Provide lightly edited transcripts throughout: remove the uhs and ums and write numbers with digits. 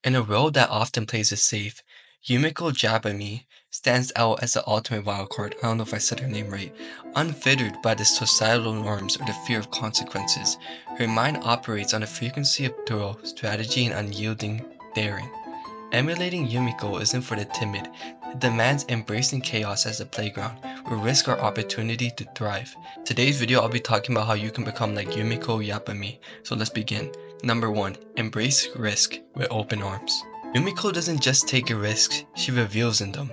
In a world that often plays it safe, Yumeko Jabami stands out as the ultimate wildcard. I don't know if I said her name right. Unfettered by the societal norms or the fear of consequences, her mind operates on a frequency of thorough strategy and unyielding daring. Emulating Yumiko isn't for the timid. It demands embracing chaos as a playground, where risk our opportunity to thrive. Today's video, I'll be talking about how you can become like Yumiko Jabami. So let's begin. Number 1. Embrace risk with open arms. Yumiko doesn't just take risks, she reveals in them.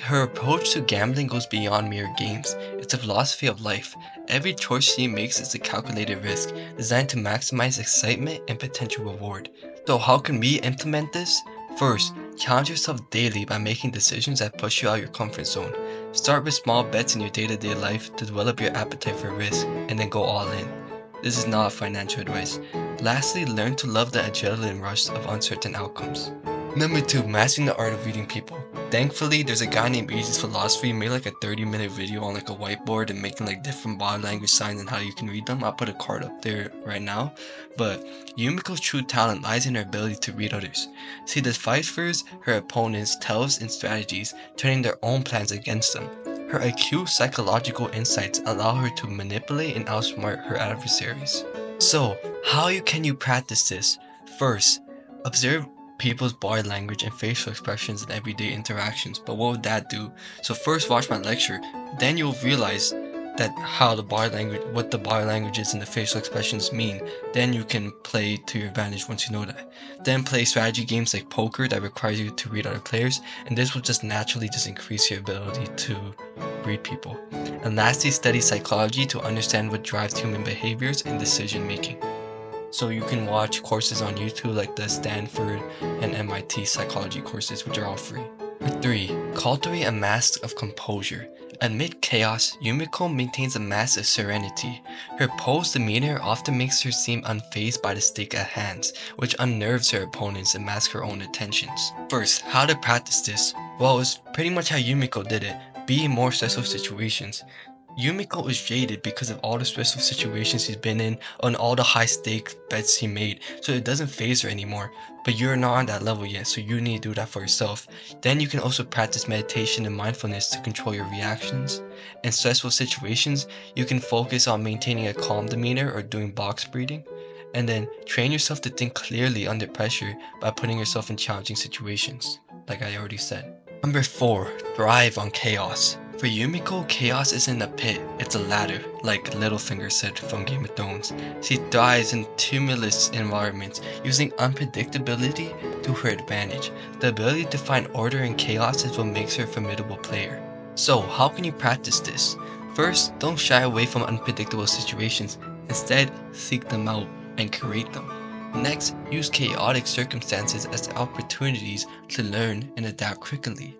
Her approach to gambling goes beyond mere games. It's a philosophy of life. Every choice she makes is a calculated risk, designed to maximize excitement and potential reward. So how can we implement this? First, challenge yourself daily by making decisions that push you out of your comfort zone. Start with small bets in your day-to-day life to develop your appetite for risk, and then go all in. This is not financial advice. Lastly, learn to love the adrenaline rush of uncertain outcomes. Number 2, mastering the art of reading people. Thankfully, there's a guy named Easy's Philosophy made like a 30-minute video on like a whiteboard and making like different body language signs and how you can read them. I'll put a card up there right now. But Yumiko's true talent lies in her ability to read others. She deciphers her opponents' tells and strategies, turning their own plans against them. Her acute psychological insights allow her to manipulate and outsmart her adversaries. So, how can you practice this? First, observe people's body language and facial expressions in everyday interactions. But what would that do? So first watch my lecture, then you'll realize that what the body languages and the facial expressions mean. Then you can play to your advantage once you know that. Then play strategy games like poker that requires you to read other players, and this will just naturally increase your ability to read people. And lastly, study psychology to understand what drives human behaviors and decision making. So you can watch courses on YouTube like the Stanford and MIT psychology courses, which are all free. Number 3. Cultivate a mask of composure. Amid chaos, Yumiko maintains a mask of serenity. Her posed demeanor often makes her seem unfazed by the stake at hand, which unnerves her opponents and masks her own intentions. First, how to practice this? Well, it's pretty much how Yumiko did it. Be in more stressful situations. Yumiko is jaded because of all the stressful situations she's been in and all the high stake bets she made, so it doesn't faze her anymore. But you're not on that level yet, so you need to do that for yourself. Then you can also practice meditation and mindfulness to control your reactions. In stressful situations, you can focus on maintaining a calm demeanor or doing box breathing. And then train yourself to think clearly under pressure by putting yourself in challenging situations, like I already said. Number 4. Thrive on chaos. For Yumiko, chaos isn't a pit, it's a ladder, like Littlefinger said from Game of Thrones. She thrives in tumultuous environments, using unpredictability to her advantage. The ability to find order in chaos is what makes her a formidable player. So, how can you practice this? First, don't shy away from unpredictable situations. Instead, seek them out and create them. Next, use chaotic circumstances as opportunities to learn and adapt quickly.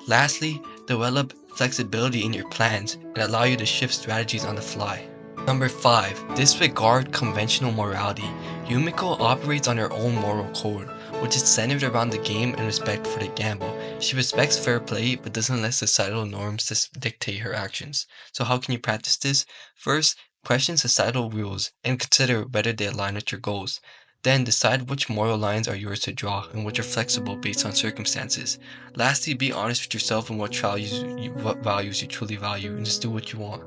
Lastly, develop flexibility in your plans and allow you to shift strategies on the fly. Number 5. Disregard conventional morality. Yumiko operates on her own moral code, which is centered around the game and respect for the gamble. She respects fair play but doesn't let societal norms dictate her actions. So how can you practice this? First, question societal rules and consider whether they align with your goals. Then decide which moral lines are yours to draw and which are flexible based on circumstances. Lastly, be honest with yourself and what values you truly value, and just do what you want.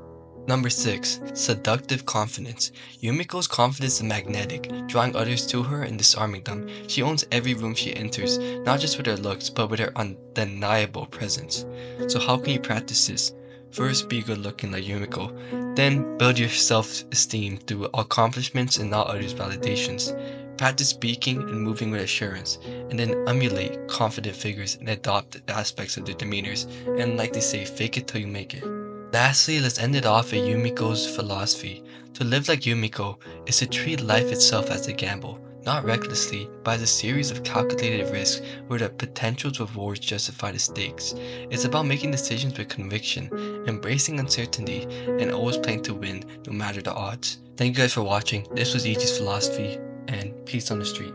Number 6. Seductive confidence. Yumiko's confidence is magnetic, drawing others to her and disarming them. She owns every room she enters, not just with her looks, but with her undeniable presence. So how can you practice this? First, be good looking like Yumiko. Then, build your self-esteem through accomplishments and not others' validations. Practice speaking and moving with assurance, and then emulate confident figures and adopt aspects of their demeanors, and like they say, fake it till you make it. Lastly, let's end it off with Yumiko's philosophy. To live like Yumiko is to treat life itself as a gamble, not recklessly, but as a series of calculated risks where the potential rewards justify the stakes. It's about making decisions with conviction, embracing uncertainty, and always playing to win no matter the odds. Thank you guys for watching. This was EG's Philosophy, and peace on the street.